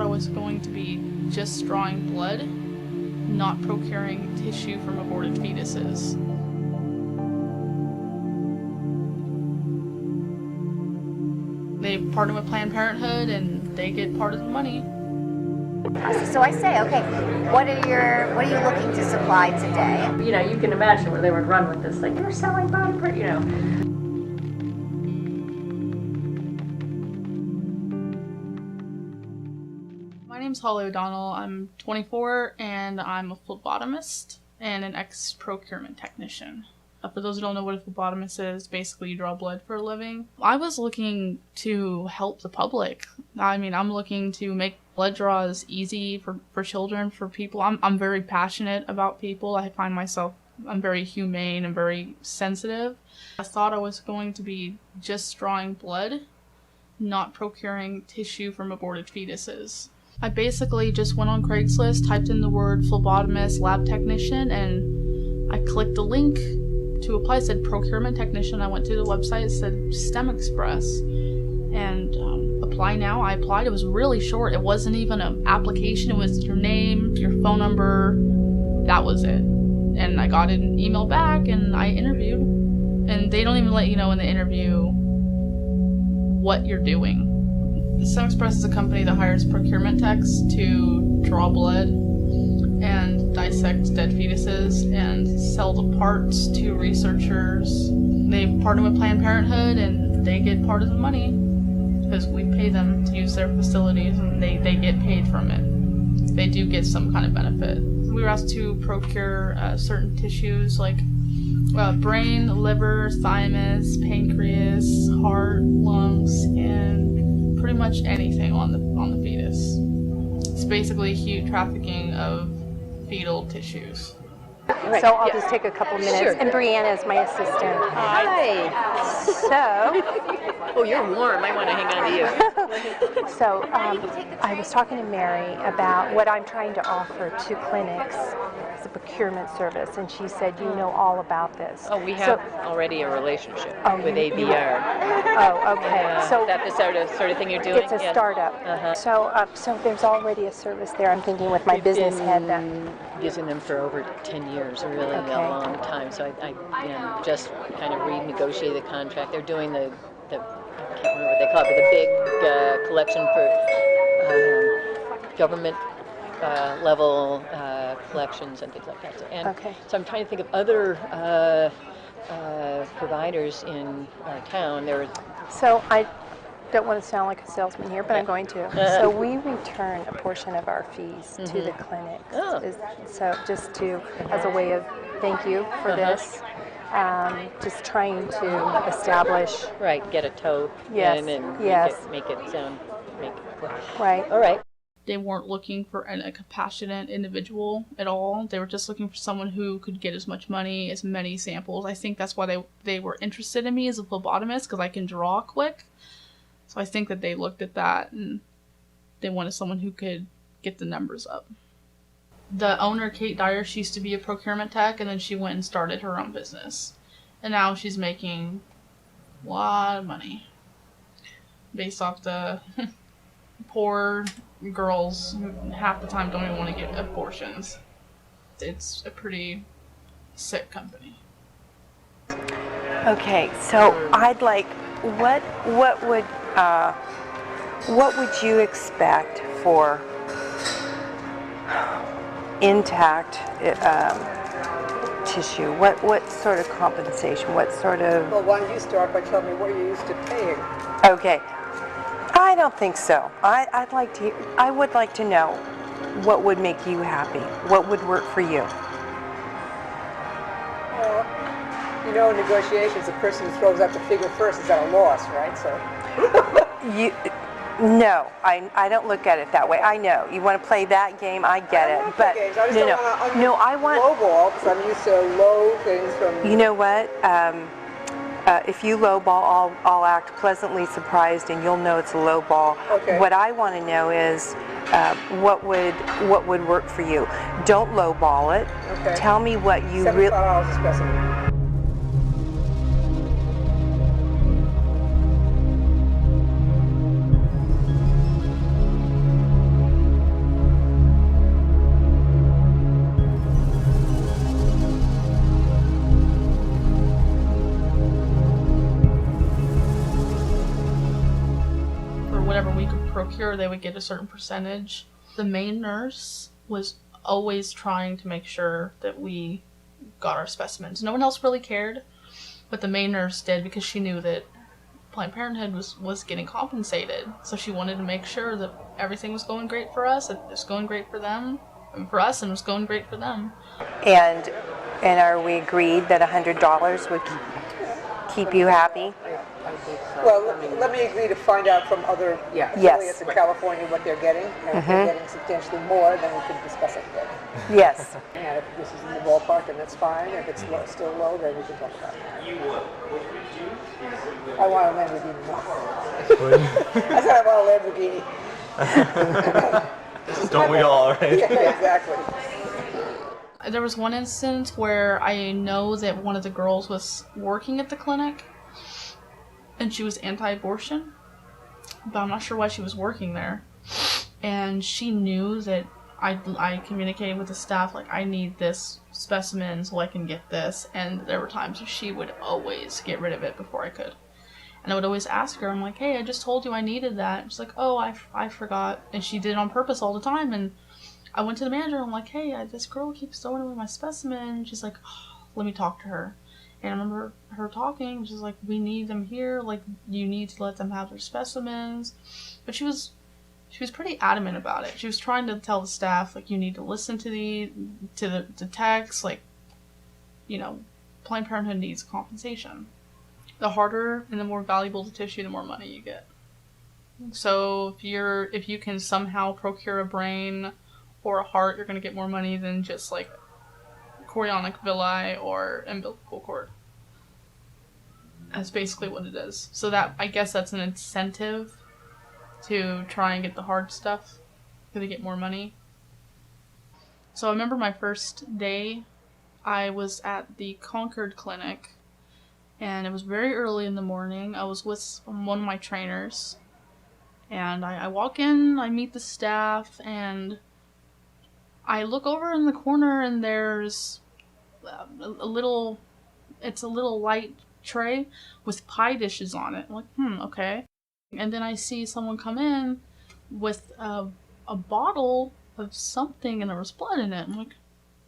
I was going to be just drawing blood, not procuring tissue from aborted fetuses. They partner with Planned Parenthood and they get part of the money. So I say, okay, what are you looking to supply today? You know, you can imagine where they would run with this, like, you're selling body part, you know. My name's Holly O'Donnell. I'm 24 and I'm a phlebotomist and an ex-procurement technician. For those who don't know what a phlebotomist is, basically you draw blood for a living. I was looking to help the public. I mean, I'm looking to make blood draws easy for children, for people. I'm very passionate about people. I find myself, I'm very humane and very sensitive. I thought I was going to be just drawing blood, not procuring tissue from aborted fetuses. I basically just went on Craigslist, typed in the word phlebotomist, lab technician, and I clicked the link to apply. It said procurement technician. I went to the website, it said STEM Express, and apply now. I applied. It was really short. It wasn't even an application. It was your name, your phone number. That was it. And I got an email back and I interviewed. And they don't even let you know in the interview what you're doing. STEM Express is a company that hires procurement techs to draw blood and dissect dead fetuses and sell the parts to researchers. They partner with Planned Parenthood and they get part of the money because we pay them to use their facilities and they get paid from it. They do get some kind of benefit. We were asked to procure certain tissues like brain, liver, thymus, pancreas, heart, lungs, and pretty much anything on the fetus. It's basically huge trafficking of fetal tissues. Right. So I'll just take a couple minutes. Sure. And Brianna is my assistant. Hi. So, Oh, you're warm. I want to hang on to you. so I was talking to Mary about what I'm trying to offer to clinics as a procurement service, and she said, you know all about this. Oh, we have already a relationship with you- ABR. Oh, okay. So Is that the sort of thing you're doing? it's a Yes. startup. Uh-huh. So there's already a service there. I'm thinking with my business head that. Using them for over 10 years, a really Okay. long time. So I just kind of renegotiated the contract. They're doing the I can't remember what they call it, but the big collection for government level collections and things like that. So I'm trying to think of other providers in our town. So I don't want to sound like a salesman here, but I'm going to. So we return a portion of our fees to the clinics. Oh. So just as a way of thank you for this, just trying to establish. Right, get a toe Yes, in and yes. make it cool. Right. All right. They weren't looking for a compassionate individual at all. They were just looking for someone who could get as much money, as many samples. I think that's why they were interested in me as a phlebotomist, because I can draw quick. So I think that they looked at that and they wanted someone who could get the numbers up. The owner, Kate Dyer, she used to be a procurement tech, and then she went and started her own business. And now she's making a lot of money based off the poor girls who half the time don't even want to get abortions. It's a pretty sick company. Okay. So I'd like what would you expect for intact tissue? What sort of compensation? What sort of? Well, why don't you start by telling me what you're used to paying? Okay. I don't think so. I would like to know what would make you happy. What would work for you? Well, you know, in negotiations, the person who throws out the figure first is at a loss, right? So. No, I don't look at it that way. I know you want to play that game. I get it, but no, I want lowball because I'm used to low things from. You know what? If you lowball, I'll act pleasantly surprised, and you'll know it's a lowball. Okay. What I want to know is what would work for you. Don't lowball it. Okay. Tell me what you really. $75 a specimen. procure, they would get a certain percentage. The main nurse was always trying to make sure that we got our specimens. No one else really cared, but the main nurse did, because she knew that Planned Parenthood was getting compensated. So she wanted to make sure that everything was going great for us, it was going great for them, and for us, and it was going great for them. And are we agreed that $100 would keep you happy? Well, let me agree to find out from other affiliates in California what they're getting. And if they're getting substantially more, then we can discuss it again. Yes. And if this is in the ballpark, then that's fine. If it's still low, then we can talk about it. I want a Lamborghini. I said I want a Lamborghini. Don't we all, right? Yeah, exactly. There was one instance where I know that one of the girls was working at the clinic, and she was anti-abortion, but I'm not sure why she was working there. And she knew that I communicated with the staff, like, I need this specimen so I can get this, and there were times where she would always get rid of it before I could. And I would always ask her, I'm like, hey, I just told you I needed that. And she's like, oh, I forgot. And she did it on purpose all the time. And I went to the manager, I'm like, hey, this girl keeps throwing away my specimen. And she's like, oh, let me talk to her. And I remember her talking, she's like, we need them here, like, you need to let them have their specimens. But she was pretty adamant about it. She was trying to tell the staff, like, you need to listen to the text, like, you know, Planned Parenthood needs compensation. The harder and the more valuable the tissue, the more money you get. So if you can somehow procure a brain or a heart, you're going to get more money than just, like, chorionic villi or umbilical cord. That's basically what it is. So that, I guess that's an incentive to try and get the hard stuff, because they get more money. So I remember my first day, I was at the Concord Clinic, and it was very early in the morning. I was with one of my trainers, and I walk in, I meet the staff, and I look over in the corner, and there's a little light tray with pie dishes on it. I'm like, okay. And then I see someone come in with a bottle of something, and there was blood in it. I'm like,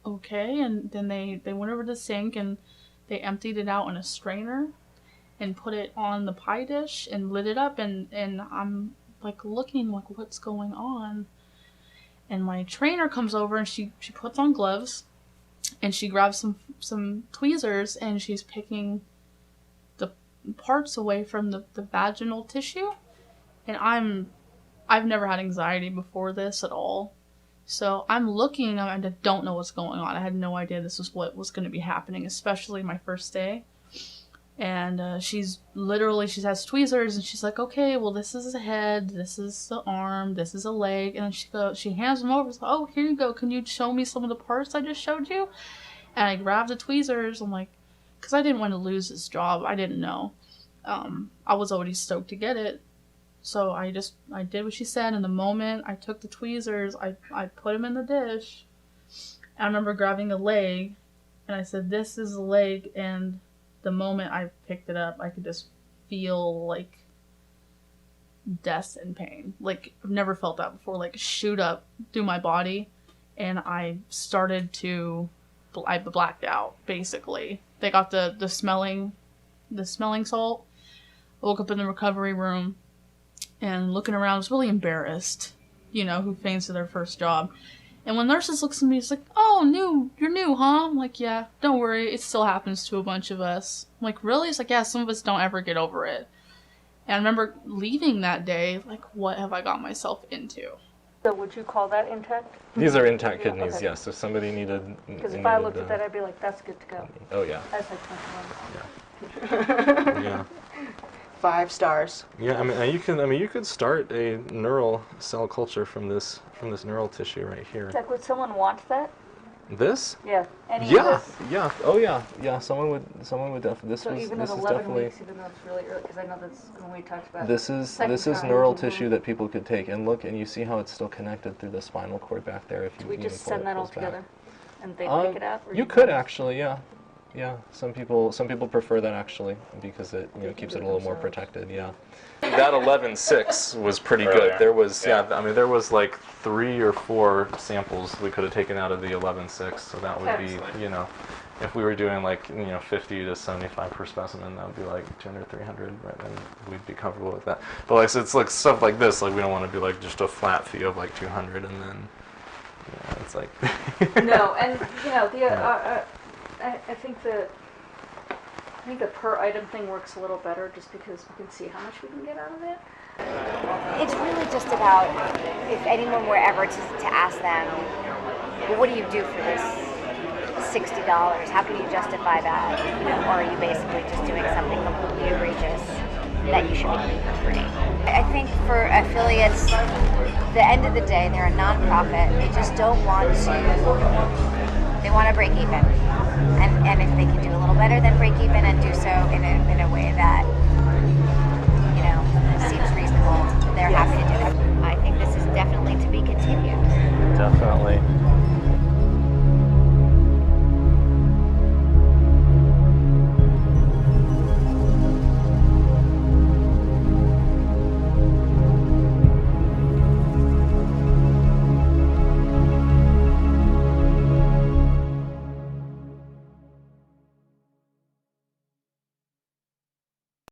okay. And then they went over to the sink, and they emptied it out in a strainer and put it on the pie dish and lit it up, and I'm like looking like, what's going on? And my trainer comes over, and she puts on gloves, and she grabs some tweezers, and she's picking the parts away from the vaginal tissue. And I've never had anxiety before this at all. So I'm looking, and I don't know what's going on. I had no idea this was what was going to be happening, especially my first day. And she has tweezers, and she's like, okay, well, this is the head, this is the arm, this is a leg. And she hands them over. So, oh, here you go. Can you show me some of the parts I just showed you? And I grabbed the tweezers. I'm like, because I didn't want to lose this job. I didn't know. I was already stoked to get it. So I did what she said. And the moment I took the tweezers, I put them in the dish. And I remember grabbing a leg, and I said, this is the leg. And the moment I picked it up, I could just feel, like, death and pain. Like, I've never felt that before, like, shoot up through my body. And I blacked out, basically. They got the smelling salt. I woke up in the recovery room, and looking around, I was really embarrassed, who faints to their first job. And when nurses looks at me, it's like, oh, you're new, huh? I'm like, yeah, don't worry, it still happens to a bunch of us. I'm like, really? It's like, yeah, some of us don't ever get over it. And I remember leaving that day, like, what have I got myself into? So would you call that intact? These are intact kidneys, Okay. yes. If somebody needed... Because if I looked at that, I'd be like, that's good to go. Oh, yeah. That's like 21. Yeah. 5 stars. Yeah, you could start a neural cell culture from this neural tissue right here. Like, would someone want that? This? Yeah. Any Yeah, of this? yeah. Oh, yeah. Yeah, someone would definitely... So even though 11 weeks, even though it's really early, because I know that's when we talked about This is neural tissue that people could take and look, and you see how it's still connected through the spinal cord back there. If you we just pull send that all back. together, and they pick it out. Or You could actually, yeah. Yeah, some people prefer that actually because it keeps it a little more protected. Yeah, that 11.6 was pretty good. There was I mean there was like 3 or 4 samples we could have taken out of the 11.6, so that would be if we were doing like 50 to 75 per specimen, that would be like 200, 300, right? And we'd be comfortable with that. But like so it's like stuff like this, like we don't want to be like just a flat fee of like 200 and then it's like No, and I think the per item thing works a little better just because we can see how much we can get out of it. It's really just about if anyone were ever to ask them, well, what do you do for this $60? How can you justify that? Or are you basically just doing something completely egregious that you should be doing for free? I think for affiliates, the end of the day, they're a nonprofit. They just don't want to. They want to break even, and if they can do a little better than break even and do so in a way that